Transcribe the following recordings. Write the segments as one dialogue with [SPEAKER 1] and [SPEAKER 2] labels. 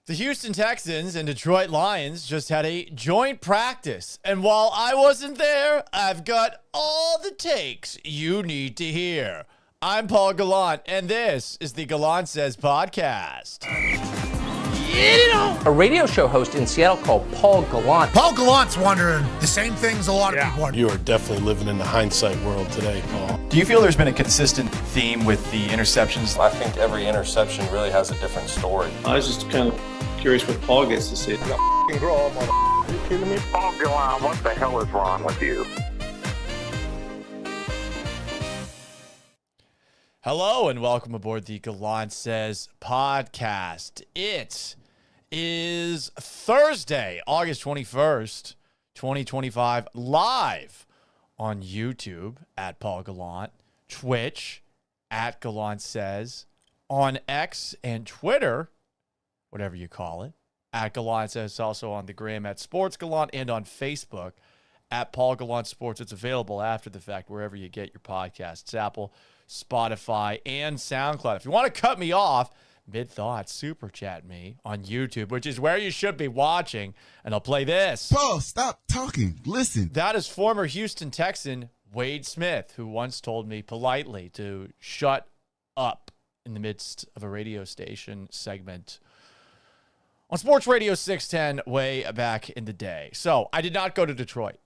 [SPEAKER 1] The Houston Texans and Detroit Lions just had a joint practice. And while I wasn't there, I've got all the takes you need to hear. I'm Paul Gallant, and this is the Gallant Says podcast.
[SPEAKER 2] A radio show host in Seattle called Paul Gallant.
[SPEAKER 3] Paul Gallant's wondering the same things a lot of people are.
[SPEAKER 4] You are definitely living in the hindsight world today, Paul.
[SPEAKER 5] Do you feel there's been a consistent theme with the interceptions?
[SPEAKER 6] I think every interception really has a different story.
[SPEAKER 7] I was just kind of curious what Paul gets to say.
[SPEAKER 4] Grow up, mother. You kidding me?
[SPEAKER 8] Paul Gallant, what the hell is wrong with you?
[SPEAKER 1] Hello and welcome aboard the Gallant Says podcast. It is Thursday, August 21st, 2025, live on YouTube at Paul Gallant, Twitch at Gallant Says, on X and Twitter, whatever you call it, at Gallant Says, also on the gram at Sports Gallant, and on Facebook at Paul Gallant Sports. It's available after the fact wherever you get your podcasts, Apple, Spotify, and SoundCloud. If you want to cut me off mid-thought, super chat me on YouTube, which is where you should be watching, and I'll play this.
[SPEAKER 9] Paul, stop talking. Listen.
[SPEAKER 1] That is former Houston Texan Wade Smith, who once told me politely to shut up in the midst of a radio station segment on Sports Radio 610 way back in the day. So I did not go to Detroit.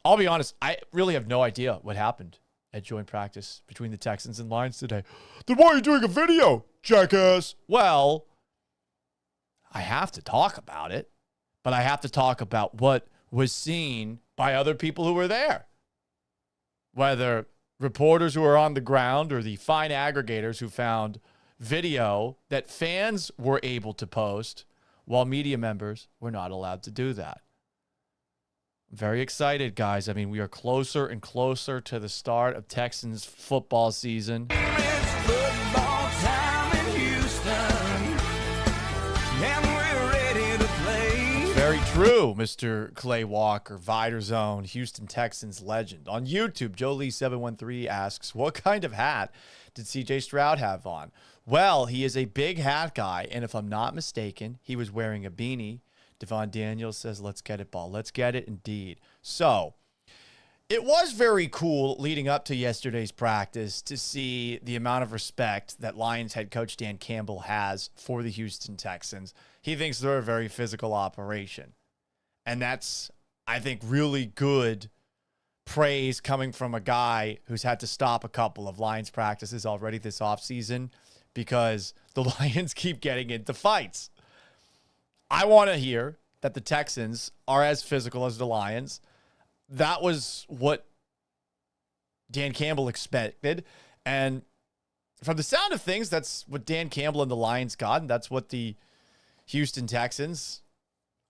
[SPEAKER 1] I'll be honest, I really have no idea what happened at joint practice between the Texans and Lions today. Then why are you doing a video, jackass? Well, I have to talk about it, but I have to talk about what was seen by other people who were there. Whether reporters who were on the ground or the fine aggregators who found video that fans were able to post while media members were not allowed to do that. I'm very excited, guys. I mean, we are closer and closer to the start of Texans football season.
[SPEAKER 10] It's football time in Houston, and we're ready to play.
[SPEAKER 1] Very true, Mr. Clay Walker, Vider Zone, Houston Texans legend. On YouTube, Joe Lee 713 asks, what kind of hat did CJ Stroud have on? Well, he is a big hat guy, and if I'm not mistaken, he was wearing a beanie. Devon Daniels says, let's get it, ball. Let's get it, indeed. So, it was very cool leading up to yesterday's practice to see the amount of respect that Lions head coach Dan Campbell has for the Houston Texans. He thinks they're a very physical operation. And that's, I think, really good praise coming from a guy who's had to stop a couple of Lions practices already this offseason because the Lions keep getting into fights. I want to hear that the Texans are as physical as the Lions. That was what Dan Campbell expected. And from the sound of things, that's what Dan Campbell and the Lions got. And that's what the Houston Texans,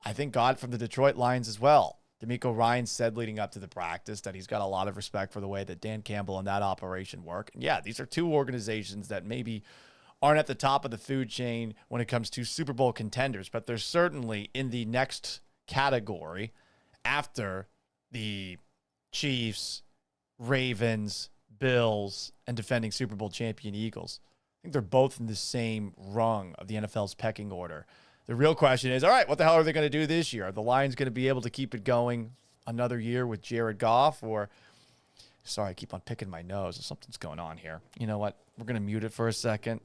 [SPEAKER 1] I think, got from the Detroit Lions as well. D'Amico Ryans said leading up to the practice that he's got a lot of respect for the way that Dan Campbell and that operation work. And yeah, these are two organizations that maybe aren't at the top of the food chain when it comes to Super Bowl contenders, but they're certainly in the next category after the Chiefs, Ravens, Bills, and defending Super Bowl champion Eagles. I think they're both in the same rung of the NFL's pecking order. The real question is, all right, what the hell are they going to do this year? Are the Lions going to be able to keep it going another year with Jared Goff? Or, sorry, I keep on picking my nose. Something's going on here. You know what? We're going to mute it for a second.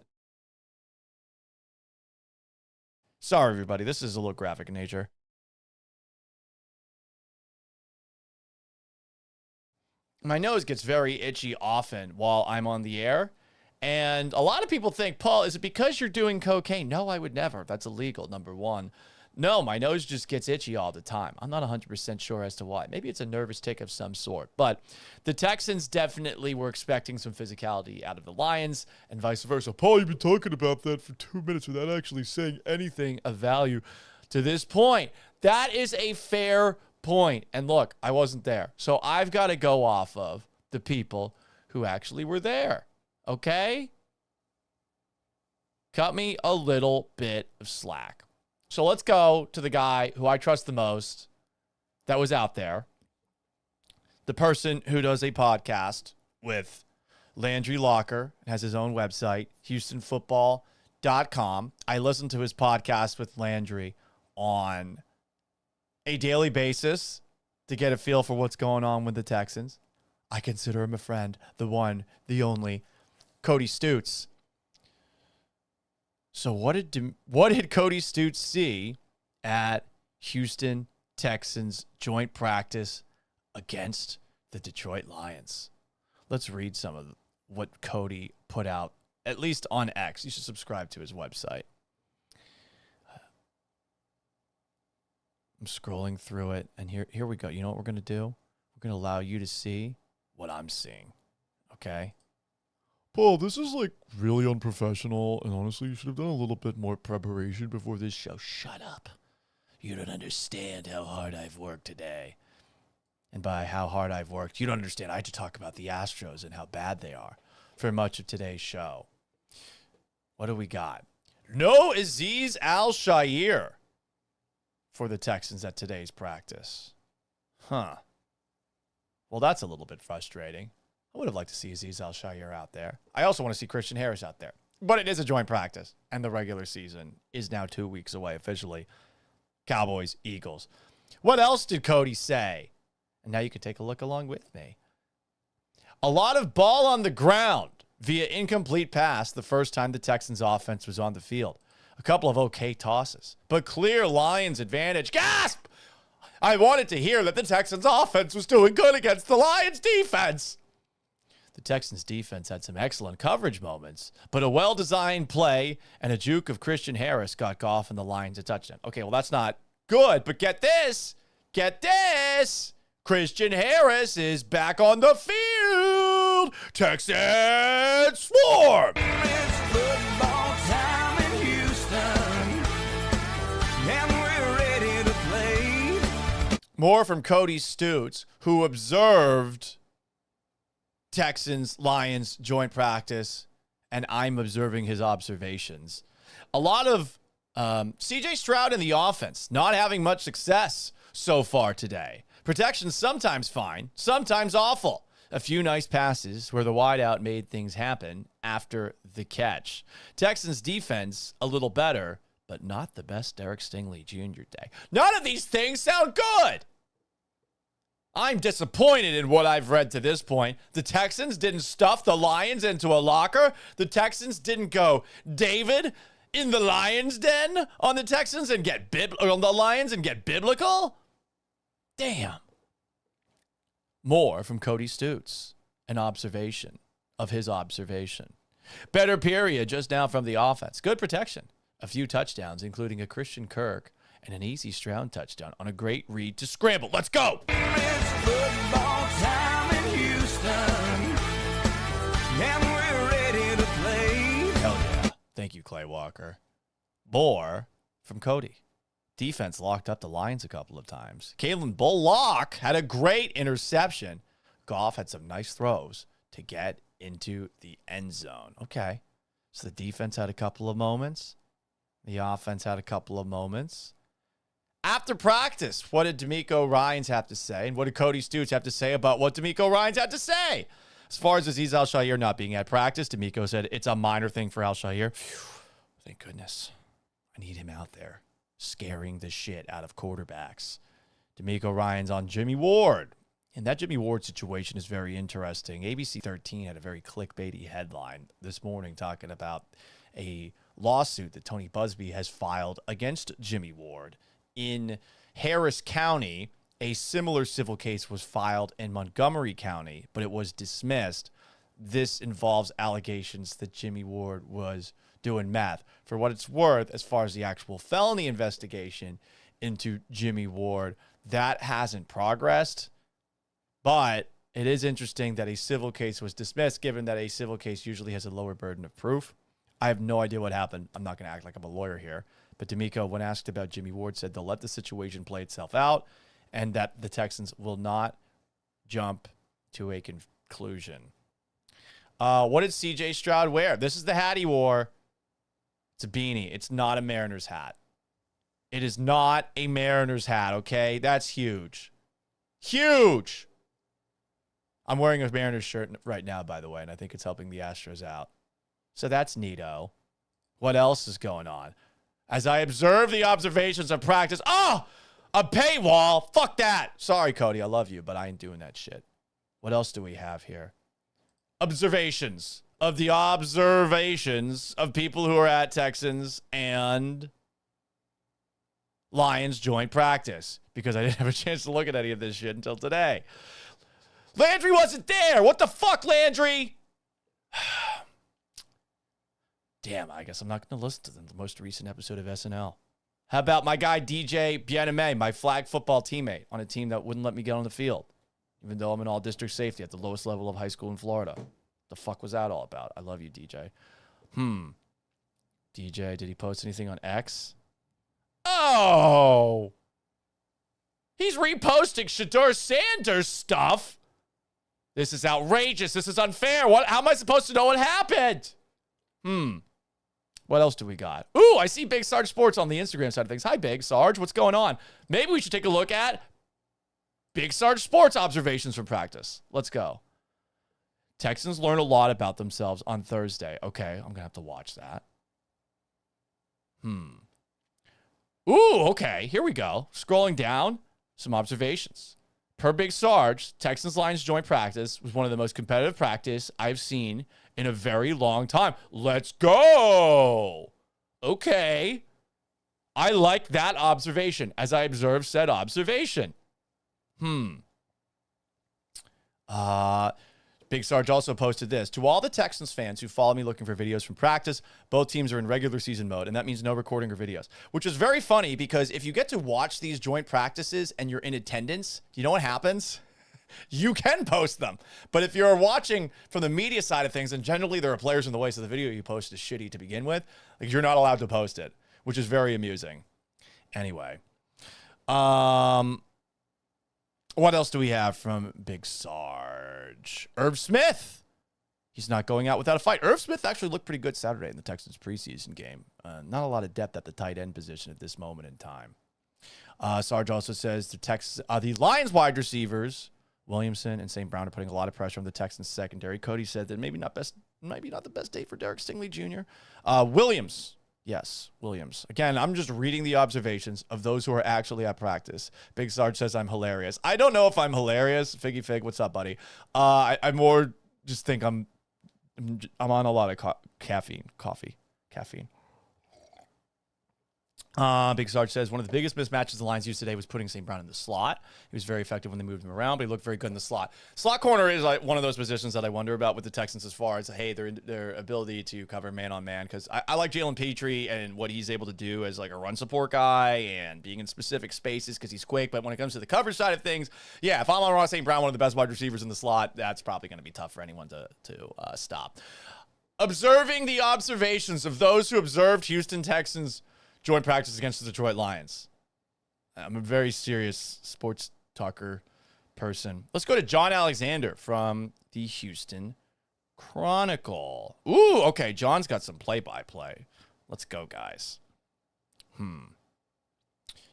[SPEAKER 1] Sorry, everybody. This is a little graphic in nature. My nose gets very itchy often while I'm on the air. And a lot of people think, Paul, is it because you're doing cocaine? No, I would never. That's illegal, number one. No, my nose just gets itchy all the time. I'm not 100% sure as to why. Maybe it's a nervous tic of some sort. But the Texans definitely were expecting some physicality out of the Lions and vice versa. Paul, you've been talking about that for 2 minutes without actually saying anything of value to this point. That is a fair point. And look, I wasn't there. So I've got to go off of the people who actually were there. Okay? Cut me a little bit of slack. So let's go to the guy who I trust the most that was out there. The person who does a podcast with Landry Locker and has his own website, Houston Football TexansInsider.com. I listen to his podcast with Landry on a daily basis to get a feel for what's going on with the Texans. I consider him a friend, the one, the only, Cody Stutes. So what did Cody Stutes see at Houston Texans joint practice against the Detroit Lions? Let's read some of what Cody put out, at least on X. You should subscribe to his website. I'm scrolling through it, and here we go. You know what we're going to do? We're going to allow you to see what I'm seeing, okay? Paul, this is like really unprofessional, and honestly, you should have done a little bit more preparation before this show. Shut up. You don't understand how hard I've worked today. And by how hard I've worked, you don't understand. I had to talk about the Astros and how bad they are for much of today's show. What do we got? No Azeez Al-Shaair for the Texans at today's practice. Huh. Well, that's a little bit frustrating. I would have liked to see Azeez Al-Shaair out there. I also want to see Christian Harris out there. But it is a joint practice, and the regular season is now 2 weeks away officially. Cowboys, Eagles. What else did Cody say? And now you can take a look along with me. A lot of ball on the ground via incomplete pass the first time the Texans offense was on the field. A couple of okay tosses, but clear Lions advantage. Gasp! I wanted to hear that the Texans offense was doing good against the Lions defense. The Texans defense had some excellent coverage moments, but a well-designed play and a juke of Christian Harris got Goff and the Lions a touchdown. Okay, well, that's not good, but get this. Get this. Christian Harris is back on the field. Texans swarm.
[SPEAKER 10] It's football time in Houston, and we're ready to play.
[SPEAKER 1] More from Cody Stutes, who observed Texans-Lions joint practice, and I'm observing his observations. A lot of C.J. Stroud in the offense not having much success so far today. Protection sometimes fine, sometimes awful. A few nice passes where the wideout made things happen after the catch. Texans defense a little better, but not the best Derek Stingley Jr. day. None of these things sound good. I'm disappointed in what I've read to this point. The Texans didn't stuff the Lions into a locker. The Texans didn't go David in the Lions den on the Texans and on the Lions and get biblical. Damn. More from Cody Stutes, an observation of his observation. Better period just now from the offense. Good protection. A few touchdowns, including a Christian Kirk and an easy Stroud touchdown on a great read to scramble. Let's go.
[SPEAKER 10] It's football time in Houston, and we're ready to play.
[SPEAKER 1] Hell yeah. Thank you, Clay Walker. More from Cody. Defense locked up the Lions a couple of times. Kalen Bullock had a great interception. Goff had some nice throws to get into the end zone. Okay. So the defense had a couple of moments. The offense had a couple of moments. After practice, what did D'Amico Ryans have to say? And what did Cody Stutes have to say about what D'Amico Ryans had to say? As far as Azeez Al-Shaair not being at practice, D'Amico said it's a minor thing for Al-Shaair. Thank goodness. I need him out there scaring the shit out of quarterbacks. D'Amico Ryans on Jimmy Ward. And that Jimmy Ward situation is very interesting. ABC 13 had a very clickbaity headline this morning talking about a lawsuit that Tony Busby has filed against Jimmy Ward. In Harris County, a similar civil case was filed in Montgomery County, but it was dismissed. This involves allegations that Jimmy Ward was doing meth. For what it's worth, as far as the actual felony investigation into Jimmy Ward, that hasn't progressed. But it is interesting that a civil case was dismissed, given that a civil case usually has a lower burden of proof. I have no idea what happened. I'm not going to act like I'm a lawyer here. But D'Amico, when asked about Jimmy Ward, said they'll let the situation play itself out and that the Texans will not jump to a conclusion. What did C.J. Stroud wear? This is the hat he wore. It's a beanie. It's not a Mariners hat. It is not a Mariners hat, okay? That's huge. Huge! I'm wearing a Mariners shirt right now, by the way, and I think it's helping the Astros out. So that's neato. What else is going on? As I observe the observations of practice. Oh, a paywall. Fuck that. Sorry, Cody. I love you, but I ain't doing that shit. What else do we have here? Observations of the observations of people who are at Texans and Lions joint practice, because I didn't have a chance to look at any of this shit until today. Landry wasn't there. What the fuck, Landry? Damn, I guess I'm not going to listen to the most recent episode of SNL. How about my guy DJ Bieneme, my flag football teammate on a team that wouldn't let me get on the field, even though I'm an all-district safety at the lowest level of high school in Florida? The fuck was that all about? I love you, DJ. DJ, did he post anything on X? Oh! He's reposting Shedeur Sanders stuff. This is outrageous. This is unfair. How am I supposed to know what happened? What else do we got? Ooh, I see Big Sarge Sports on the Instagram side of things. Hi, Big Sarge. What's going on? Maybe we should take a look at Big Sarge Sports observations from practice. Let's go. Texans learn a lot about themselves on Thursday. Okay, I'm going to have to watch that. Ooh, okay. Here we go. Scrolling down, some observations. Per Big Sarge, Texans Lions joint practice was one of the most competitive practice I've seen in a very long time. Let's go. Okay. I like that observation as I observe said observation. Big Sarge also posted this. To all the Texans fans who follow me looking for videos from practice, both teams are in regular season mode, and that means no recording or videos, which is very funny because if you get to watch these joint practices and you're in attendance, you know what happens? You can post them. But if you're watching from the media side of things, and generally there are players in the way, so the video you post is shitty to begin with, like you're not allowed to post it, which is very amusing. Anyway. What else do we have from Big Sarge? Irv Smith. He's not going out without a fight. Irv Smith actually looked pretty good Saturday in the Texans preseason game. Not a lot of depth at the tight end position at this moment in time. Sarge also says the Lions wide receivers, Williamson and St. Brown, are putting a lot of pressure on the Texans secondary. Cody said that maybe not the best day for Derek Stingley Jr. Williams. Yes, Williams. Again, I'm just reading the observations of those who are actually at practice. Big Sarge says I'm hilarious. I don't know if I'm hilarious. Figgy Fig, what's up, buddy? I more just think I'm on a lot of caffeine. Big Sarge says one of the biggest mismatches the Lions used today was putting St. Brown in the slot. He was very effective when they moved him around, but he looked very good in the slot. Slot corner is like one of those positions that I wonder about with the Texans as far as, hey, their ability to cover man-on-man, because I like Jalen Petrie and what he's able to do as like a run support guy and being in specific spaces because he's quick, but when it comes to the coverage side of things, yeah, if I'm on Ross St. Brown, one of the best wide receivers in the slot, that's probably going to be tough for anyone to stop. Observing the observations of those who observed Houston Texans joint practice against the Detroit Lions. I'm a very serious sports talker person. Let's go to John Alexander from the Houston Chronicle. Ooh, okay. John's got some play-by-play. Let's go, guys.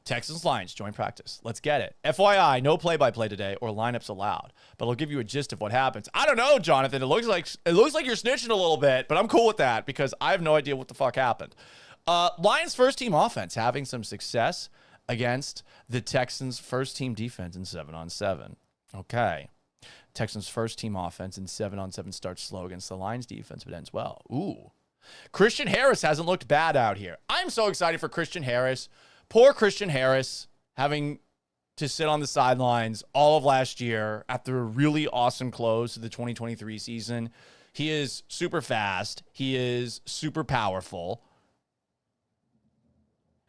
[SPEAKER 1] Texans Lions joint practice. Let's get it. FYI, no play-by-play today or lineups allowed, but I'll give you a gist of what happens. I don't know, Jonathan. It looks like you're snitching a little bit, but I'm cool with that because I have no idea what the fuck happened. Lions first-team offense having some success against the Texans' first-team defense in 7-on-7. Okay. Texans' first-team offense in 7-on-7 starts slow against the Lions defense, but ends well. Ooh. Christian Harris hasn't looked bad out here. I'm so excited for Christian Harris. Poor Christian Harris having to sit on the sidelines all of last year after a really awesome close to the 2023 season. He is super fast. He is super powerful.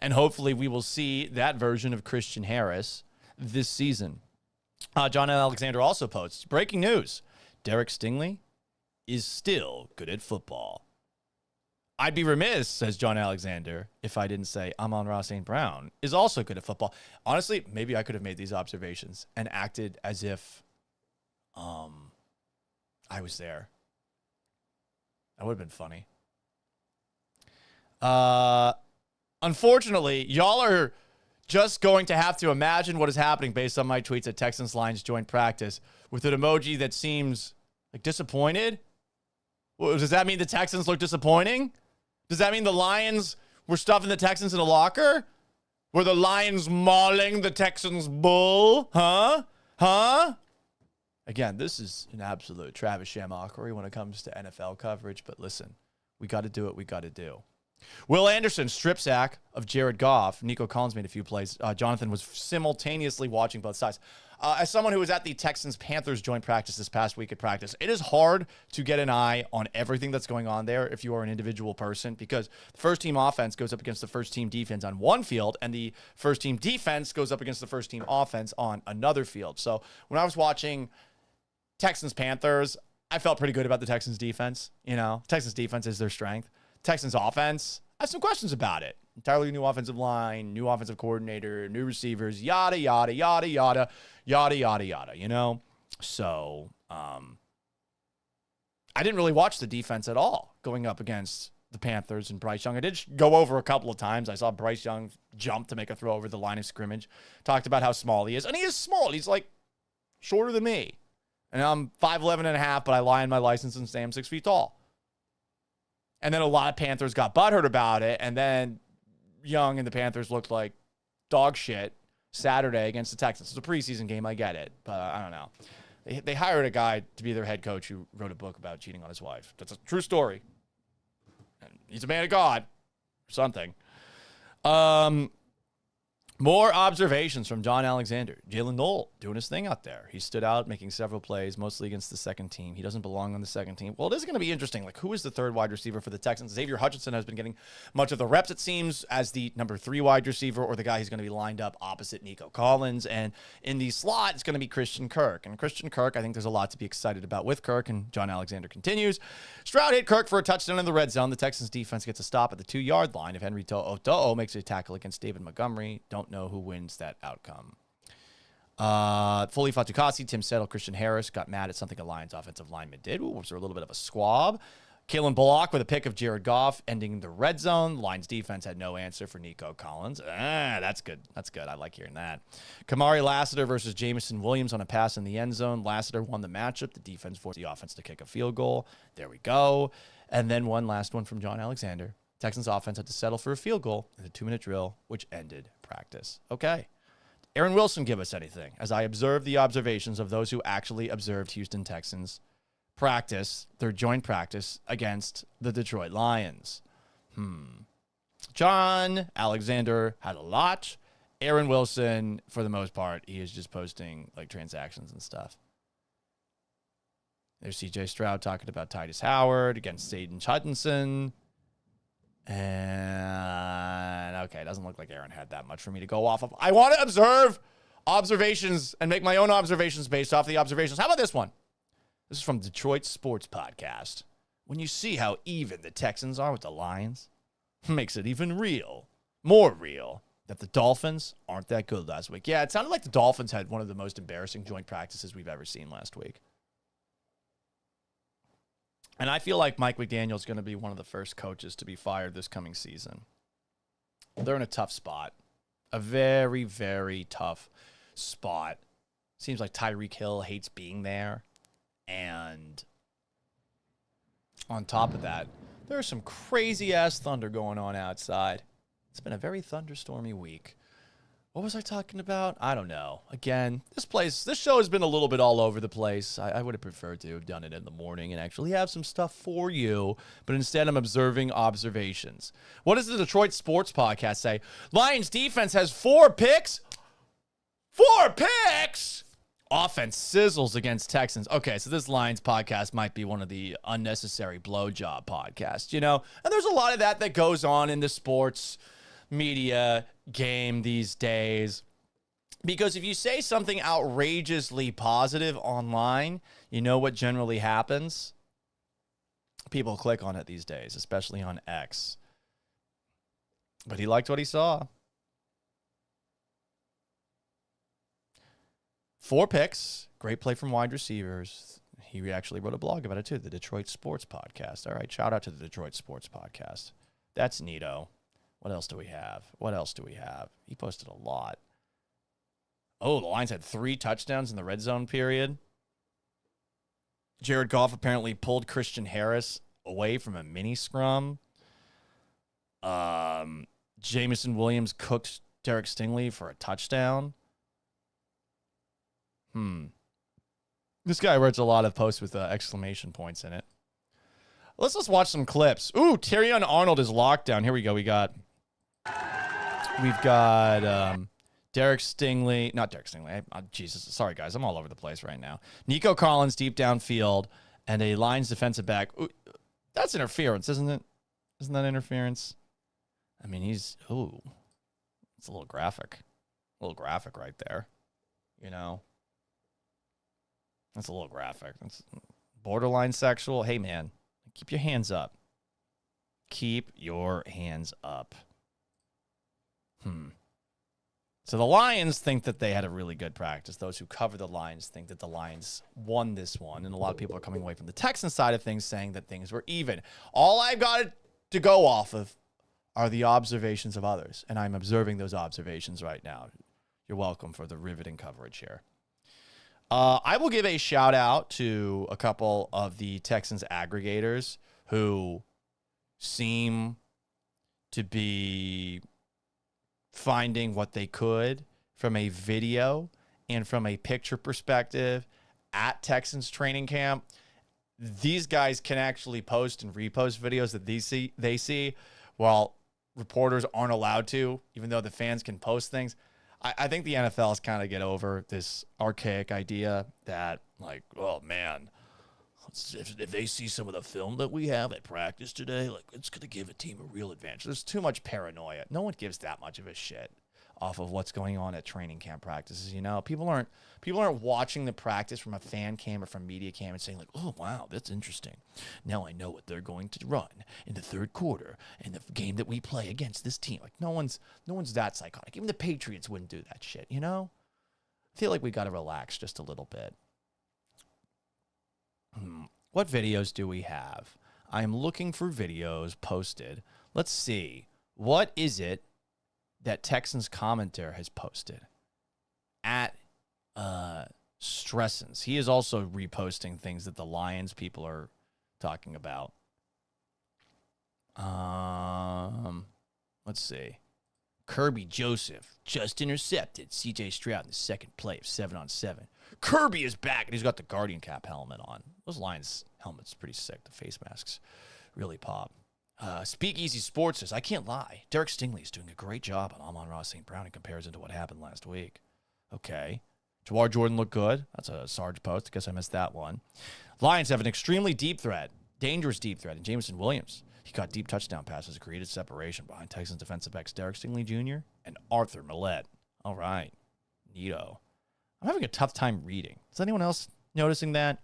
[SPEAKER 1] And hopefully we will see that version of Christian Harris this season. John Alexander also posts, breaking news, Derek Stingley is still good at football. I'd be remiss, says John Alexander, if I didn't say Amon-Ra St. Brown is also good at football. Honestly, maybe I could have made these observations and acted as if I was there. That would have been funny. Unfortunately, y'all are just going to have to imagine what is happening based on my tweets at Texans Lions joint practice with an emoji that seems like disappointed. Well, does that mean the Texans look disappointing? Does that mean the Lions were stuffing the Texans in a locker? Were the Lions mauling the Texans bull? Huh? Again, this is an absolute Travis Shamockery when it comes to NFL coverage, but listen, we got to do what we got to do. Will Anderson, strip sack of Jared Goff. Nico Collins made a few plays. Jonathan was simultaneously watching both sides. As someone who was at the Texans-Panthers joint practice this past week at practice, it is hard to get an eye on everything that's going on there if you are an individual person, because the first-team offense goes up against the first-team defense on one field, and the first-team defense goes up against the first-team offense on another field. So when I was watching Texans-Panthers, I felt pretty good about the Texans defense. You know, Texans defense is their strength. Texans offense, I have some questions about it. Entirely new offensive line, new offensive coordinator, new receivers, yada, yada, yada, yada, yada, yada, yada, you know? So, I didn't really watch the defense at all going up against the Panthers and Bryce Young. I did go over a couple of times. I saw Bryce Young jump to make a throw over the line of scrimmage. Talked about how small he is. And he is small. He's like shorter than me. And I'm 5'11 and a half, but I lie in my license and say I'm 6 feet tall. And then a lot of Panthers got butthurt about it. And then Young and the Panthers looked like dog shit Saturday against the Texans. It's a preseason game. I get it. But I don't know. They hired a guy to be their head coach who wrote a book about cheating on his wife. That's a true story. And he's a man of God or something. More observations from John Alexander. Jalen Knoll doing his thing out there. He stood out, making several plays, mostly against the second team. He doesn't belong on the second team. Well, it is going to be interesting. Like, who is the third wide receiver for the Texans? Xavier Hutchinson has been getting much of the reps, it seems, as the number 3 wide receiver, or the guy who's going to be lined up opposite Nico Collins. And in the slot, it's going to be Christian Kirk. And Christian Kirk, I think there's a lot to be excited about with Kirk. And John Alexander continues. Stroud hit Kirk for a touchdown in the red zone. The Texans defense gets a stop at the 2-yard line. If Henry To'o makes a tackle against David Montgomery, don't know who wins that outcome. Foley Fatukasi, Tim Settle, Christian Harris got mad at something a Lions offensive lineman did. Ooh, was there a little bit of a squab? Kalen Bullock with a pick of Jared Goff, ending the red zone. Lions defense had no answer for Nico Collins. That's good. That's good. I like hearing that. Kamari Lassiter versus Jamison Williams on a pass in the end zone. Lassiter won the matchup. The defense forced the offense to kick a field goal. There we go. And then one last one from John Alexander. Texans offense had to settle for a field goal in the 2-minute drill, which ended practice. Okay. Aaron Wilson give us anything as I observe the observations of those who actually observed Houston Texans practice, their joint practice against the Detroit Lions. John Alexander had a lot. Aaron Wilson, for the most part, he is just posting like transactions and stuff. There's CJ Stroud talking about Titus Howard against Saden Hutchinson. And okay, it doesn't look like Aaron had that much for me to go off of. I want to observe observations and make my own observations based off the observations. How about this one? This is from Detroit Sports Podcast. When you see how even the Texans are with the Lions, makes it even more real, that the Dolphins aren't that good last week. Yeah, it sounded like the Dolphins had one of the most embarrassing joint practices we've ever seen last week. And I feel like Mike McDaniel is going to be one of the first coaches to be fired this coming season. They're in a tough spot. A very, very tough spot. Seems like Tyreek Hill hates being there. And on top of that, there's some crazy-ass thunder going on outside. It's been a very thunderstormy week. What was I talking about? I don't know. Again, this show has been a little bit all over the place. I would have preferred to have done it in the morning and actually have some stuff for you, but instead I'm observing observations. What does the Detroit Sports Podcast say? Lions defense has 4 picks? 4 picks? Offense sizzles against Texans. Okay, so this Lions podcast might be one of the unnecessary blowjob podcasts, you know? And there's a lot of that goes on in the sports media game these days, because if you say something outrageously positive online, you know what generally happens? People click on it these days, especially on X. But he liked what he saw. 4 picks, great play from wide receivers. He actually wrote a blog about it too, the Detroit Sports Podcast. All right, shout out to the Detroit Sports Podcast. That's neato. What else do we have? He posted a lot. Oh, the Lions had 3 touchdowns in the red zone period. Jared Goff apparently pulled Christian Harris away from a mini scrum. Jameson Williams cooked Derek Stingley for a touchdown. This guy writes a lot of posts with exclamation points in it. Let's just watch some clips. Ooh, Terrion Arnold is locked down. Here we go. We've got Derek Stingley. Not Derek Stingley. Jesus. Sorry, guys. I'm all over the place right now. Nico Collins deep downfield and a Lions defensive back. Ooh, that's interference, isn't it? Isn't that interference? I mean, it's a little graphic. A little graphic right there. You know? That's a little graphic. That's borderline sexual. Hey, man, keep your hands up. Keep your hands up. So the Lions think that they had a really good practice. Those who cover the Lions think that the Lions won this one. And a lot of people are coming away from the Texans side of things saying that things were even. All I've got to go off of are the observations of others. And I'm observing those observations right now. You're welcome for the riveting coverage here. I will give a shout out to a couple of the Texans aggregators who seem to be finding what they could from a video and from a picture perspective at Texans training camp. These guys can actually post and repost videos that they see while reporters aren't allowed to, even though the fans can post things. I think the NFL has kind of get over this archaic idea that, like, oh, man, if they see some of the film that we have at practice today, like, it's going to give a team a real advantage. There's too much paranoia. No one gives that much of a shit off of what's going on at training camp practices. You know, people aren't watching the practice from a fan cam or from media cam and saying, like, oh, wow, that's interesting. Now I know what they're going to run in the third quarter in the game that we play against this team. Like, no one's that psychotic. Even the Patriots wouldn't do that shit, you know? I feel like we got to relax just a little bit. What videos do we have? I'm looking for videos posted. Let's see. What is it that Texans commentator has posted? At Stressens. He is also reposting things that the Lions people are talking about. Let's see. Kirby Joseph just intercepted C.J. Stroud in the second play of 7-on-7. Kirby is back, and he's got the Guardian Cap helmet on. Those Lions helmets pretty sick. The face masks really pop. Speakeasy Sports says, I can't lie. Derek Stingley is doing a great job on Amon-Ra St. Brown in comparison to what happened last week. Okay. Jawar Jordan looked good. That's a Sarge post. I guess I missed that one. Lions have an extremely deep threat, dangerous deep threat in Jameson Williams. He caught deep touchdown passes, created separation behind Texans defensive backs Derek Stingley Jr. and Arthur Millette. All right. Neato. I'm having a tough time reading. Is anyone else noticing that?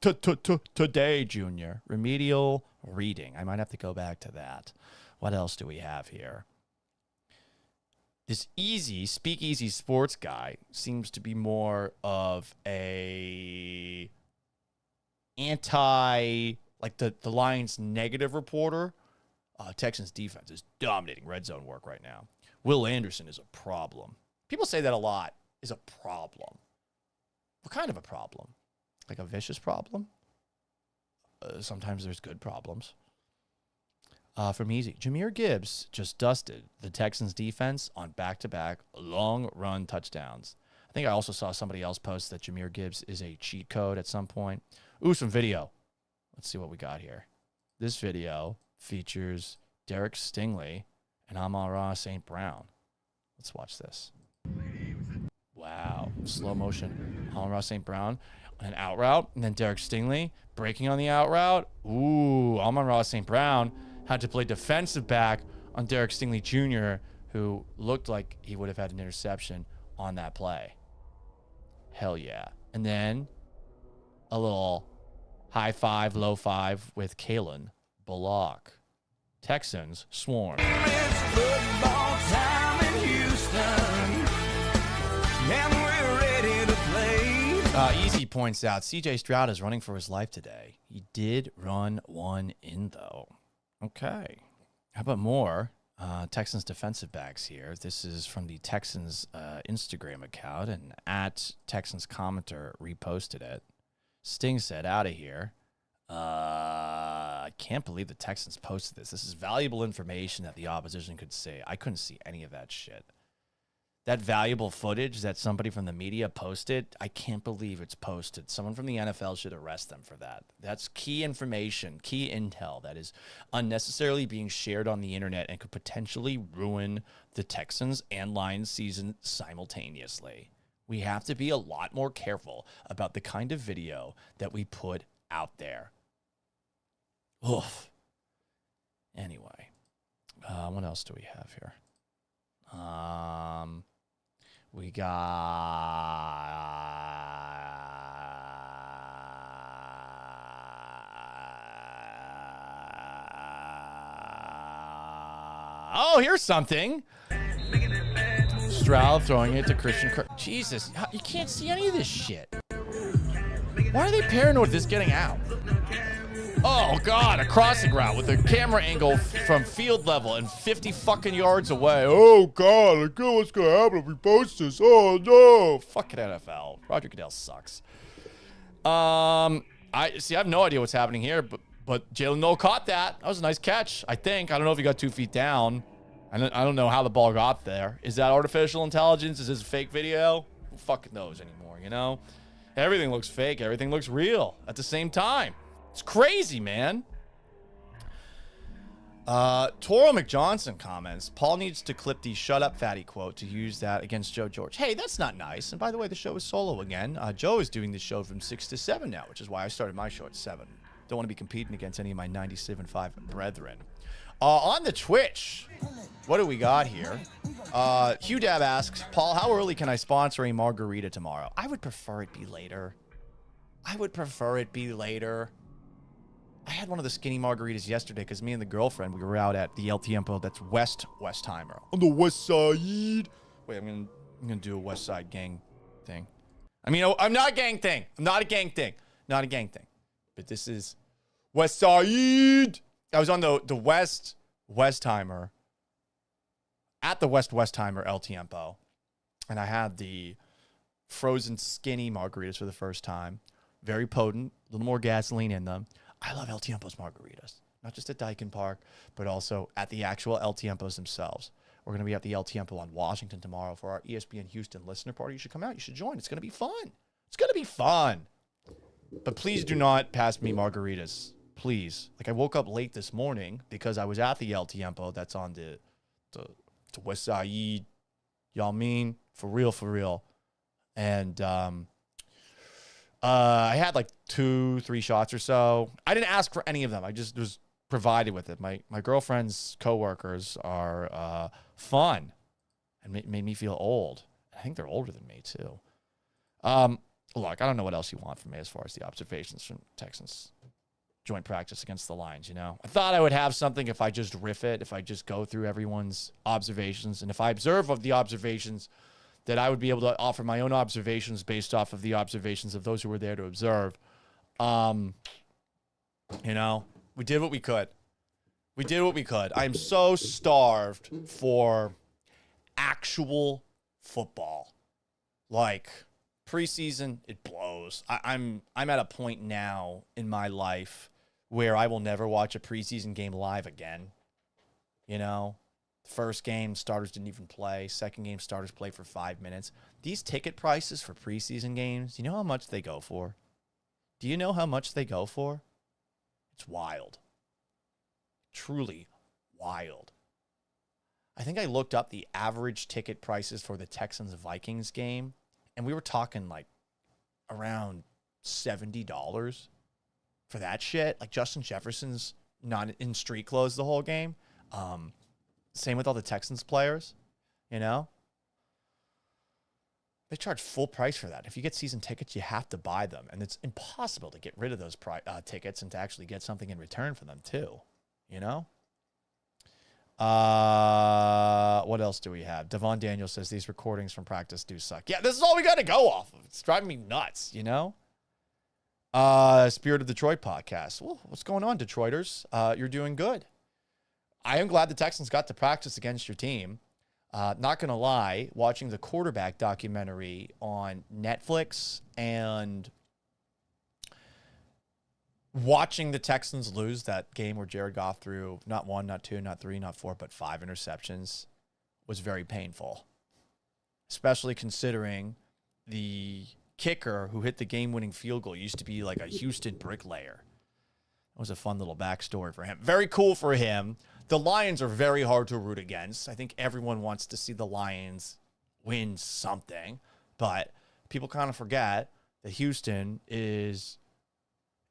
[SPEAKER 1] Today, Junior. Remedial reading. I might have to go back to that. What else do we have here? This Speakeasy Sports guy seems to be more of a like the Lions negative reporter. Texans defense is dominating red zone work right now. Will Anderson is a problem. People say that a lot. Is a problem. What kind of a problem? Like a vicious problem? Sometimes there's good problems. From Easy, Jahmyr Gibbs just dusted the Texans defense on back-to-back long run touchdowns. I think I also saw somebody else post that Jahmyr Gibbs is a cheat code at some point. Ooh, some video. Let's see what we got here. This video features Derek Stingley and Amon-Ra St. Brown. Let's watch this. Wow. Slow motion. Amon-Ra St. Brown on an out route, and then Derek Stingley breaking on the out route. Ooh, Amon-Ra St. Brown had to play defensive back on Derek Stingley Jr., who looked like he would have had an interception on that play. Hell yeah. And then a little high five, low five with Kalen Bullock. Texans swarm.
[SPEAKER 10] It's football time in Houston, and we're ready to play.
[SPEAKER 1] Easy points out, C.J. Stroud is running for his life today. He did run one in, though. Okay. How about more Texans defensive backs here? This is from the Texans Instagram account, and at Texans commenter reposted it. Sting said, out of here. can't believe the Texans posted this. This is valuable information that the opposition could see. I couldn't see any of that shit. That valuable footage that somebody from the media posted, I can't believe it's posted. Someone from the NFL should arrest them for that. That's key information, key intel that is unnecessarily being shared on the internet and could potentially ruin the Texans and Lions season simultaneously. We have to be a lot more careful about the kind of video that we put out there. Oof. Anyway, what else do we have here? We got... Oh, here's something. Stroud throwing it to Christian Kirk. Jesus, you can't see any of this shit. Why are they paranoid of this getting out? Oh, God, a crossing route with a camera angle from field level and 50 fucking yards away. Oh, God, look at what's going to happen if we post this. Oh, no. Fucking NFL. Roger Goodell sucks. I have no idea what's happening here, but Jalen Noel caught that. That was a nice catch, I think. I don't know if he got 2 feet down. I don't know how the ball got there. Is that artificial intelligence? Is this a fake video? Who fucking knows anymore, you know? Everything looks fake. Everything looks real at the same time. It's crazy, man. Toro McJohnson comments, Paul needs to clip the shut up fatty quote to use that against Joe George. Hey, that's not nice. And by the way, the show is solo again. Joe is doing this show from 6 to 7 now, which is why I started my show at 7. Don't want to be competing against any of my 97.5 brethren. On the Twitch, what do we got here? Hugh Dab asks, Paul, how early can I sponsor a margarita tomorrow? I would prefer it be later. I had one of the skinny margaritas yesterday because me and the girlfriend, we were out at the El Tiempo. That's Westheimer on the west side. Wait, I'm gonna do a West Side gang thing. I mean, I'm not a gang thing. I'm not a gang thing. Not a gang thing. But this is West Side. I was on the Westheimer at the Westheimer El Tiempo, and I had the frozen skinny margaritas for the first time. Very potent, a little more gasoline in them. I love El Tiempo's margaritas, not just at Dyken Park, but also at the actual El Tiempos themselves. We're going to be at the El Tiempo on Washington tomorrow for our ESPN Houston listener party. You should come out. You should join. It's going to be fun. It's going to be fun. But please do not pass me margaritas. Please. Like, I woke up late this morning because I was at the El Tiempo. That's on the West Side. Y'all mean? For real. And I had like 2-3 shots or so. I didn't ask for any of them. I just was provided with it. My girlfriend's coworkers are fun and made me feel old. I think they're older than me too. Look, I don't know what else you want from me as far as the observations from Texans joint practice against the Lions, you know? I thought I would have something if I just riff it, if I just go through everyone's observations, and if I observe of the observations, that I would be able to offer my own observations based off of the observations of those who were there to observe. You know, we did what we could. I'm so starved for actual football. Like, preseason, it blows. I'm at a point now in my life where I will never watch a preseason game live again. You know? First game, starters didn't even play. Second game, starters played for 5 minutes. These ticket prices for preseason games, you know how much they go for? Do you know how much they go for? It's wild. Truly wild. I think I looked up the average ticket prices for the Texans-Vikings game, and we were talking like around $70 for that shit. Like Justin Jefferson's not in street clothes the whole game. Same with all the Texans players, you know? They charge full price for that. If you get season tickets, you have to buy them. And it's impossible to get rid of those tickets and to actually get something in return for them too, you know? What else do we have? Devon Daniel says these recordings from practice do suck. Yeah, this is all we got to go off of. It's driving me nuts, you know? Spirit of Detroit podcast. Well, what's going on, Detroiters? You're doing good. I am glad the Texans got to practice against your team. Not going to lie, watching the quarterback documentary on Netflix and watching the Texans lose that game where Jared Goff threw not 1, not 2, not 3, not 4, but 5 interceptions was very painful, especially considering the kicker who hit the game-winning field goal used to be like a Houston bricklayer. It was a fun little backstory for him. Very cool for him. The Lions are very hard to root against. I think everyone wants to see the Lions win something, but people kind of forget that Houston is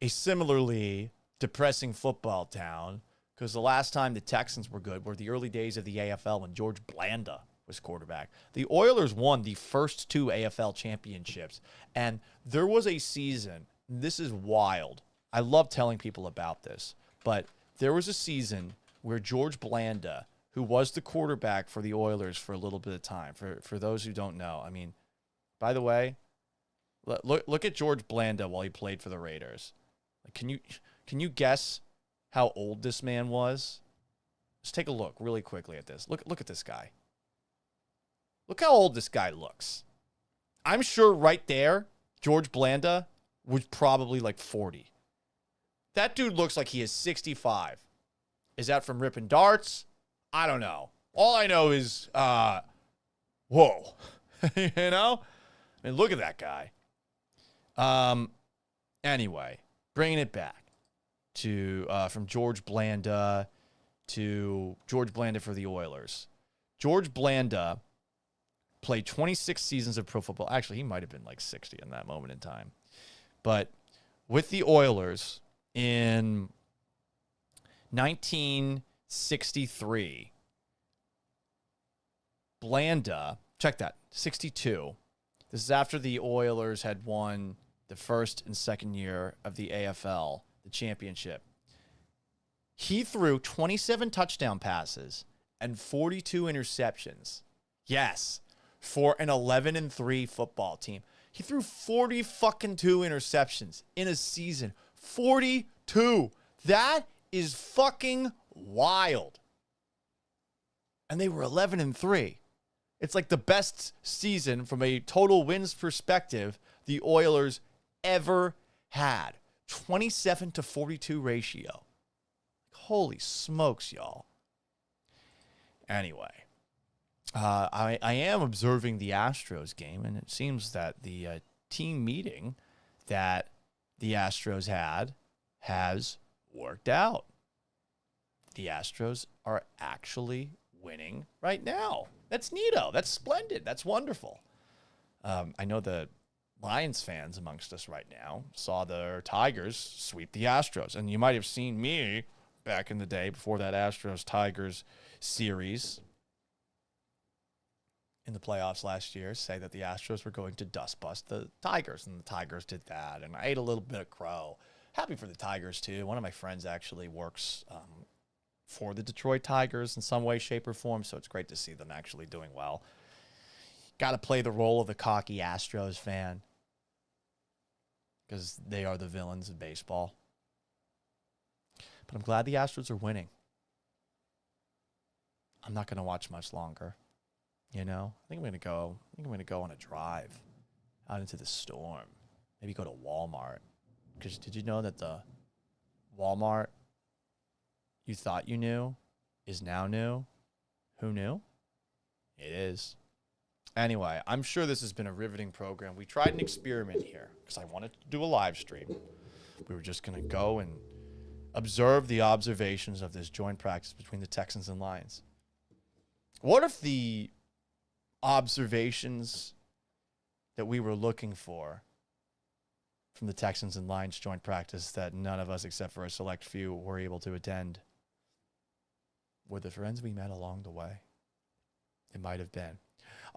[SPEAKER 1] a similarly depressing football town, because the last time the Texans were good were the early days of the AFL when George Blanda was quarterback. The Oilers won the first 2 AFL championships, and there was a season, this is wild. I love telling people about this, but there was a season where George Blanda, who was the quarterback for the Oilers for a little bit of time, for those who don't know, I mean, by the way, look at George Blanda while he played for the Raiders. Can you guess how old this man was? Just take a look really quickly at this. Look at this guy. Look how old this guy looks. I'm sure right there, George Blanda was probably like 40. That dude looks like he is 65. Is that from ripping darts? I don't know. All I know is, whoa. You know? I mean, look at that guy. Anyway, bringing it back to from George Blanda to George Blanda for the Oilers. George Blanda played 26 seasons of pro football. Actually, he might have been like 60 in that moment in time. But with the Oilers in 1963, Blanda, check that, 62. This is after the Oilers had won the first and second year of the AFL, the championship. He threw 27 touchdown passes and 42 interceptions. Yes, for an 11-3 football team. He threw 40 fucking 2 interceptions in a season. 42. That is fucking wild. And they were 11-3. It's like the best season from a total wins perspective the Oilers ever had. 27-42 ratio. Holy smokes, y'all. Anyway, I am observing the Astros game, and it seems that the team meeting that the Astros had has worked out. The Astros are actually winning right now. That's neato. That's splendid. That's wonderful. I know the Lions fans amongst us right now saw their Tigers sweep the Astros. And you might have seen me back in the day before that Astros-Tigers series in the playoffs last year say that the Astros were going to dust bust the Tigers. And the Tigers did that. And I ate a little bit of crow. Happy for the Tigers, too. One of my friends actually works for the Detroit Tigers in some way, shape, or form. So it's great to see them actually doing well. Got to play the role of the cocky Astros fan because they are the villains of baseball. But I'm glad the Astros are winning. I'm not going to watch much longer. You know, I think I'm going to go on a drive out into the storm. Maybe go to Walmart. Because did you know that the Walmart you thought you knew is now new? Who knew? It is. Anyway, I'm sure this has been a riveting program. We tried an experiment here because I wanted to do a live stream. We were just going to go and observe the observations of this joint practice between the Texans and Lions. What if the observations that we were looking for from the Texans and Lions joint practice that none of us except for a select few were able to attend were the friends we met along the way? It might have been.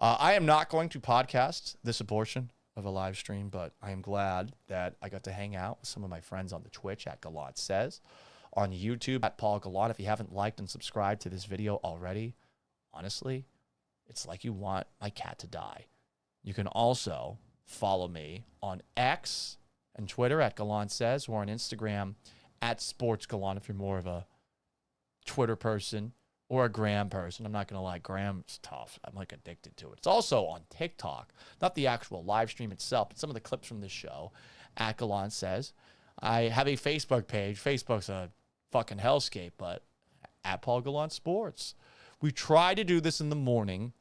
[SPEAKER 1] I am not going to podcast this portion of a live stream, but I am glad that I got to hang out with some of my friends on the Twitch at Gallant Says, on YouTube at Paul Gallant. If you haven't liked and subscribed to this video already, honestly, it's like you want my cat to die. You can also follow me on X and Twitter at Gallant Says, or on Instagram at Sports Gallant if you're more of a Twitter person or a Gram person. I'm not going to lie, Gram's tough. I'm like addicted to it. It's also on TikTok, not the actual live stream itself, but some of the clips from this show at Gallant Says. I have a Facebook page. Facebook's a fucking hellscape, but at Paul Gallant Sports. We try to do this in the morning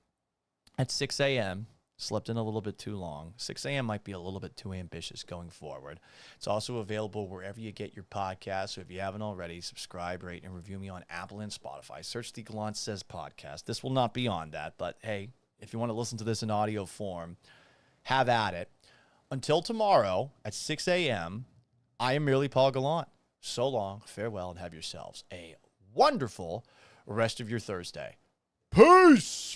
[SPEAKER 1] at 6 a.m. Slept in a little bit too long. 6 a.m. might be a little bit too ambitious going forward. It's also available wherever you get your podcasts. So if you haven't already, subscribe, rate, and review me on Apple and Spotify. Search the Gallant Says podcast. This will not be on that, but hey, if you want to listen to this in audio form, have at it. Until tomorrow at 6 a.m., I am merely Paul Gallant. So long, farewell, and have yourselves a wonderful rest of your Thursday. Peace!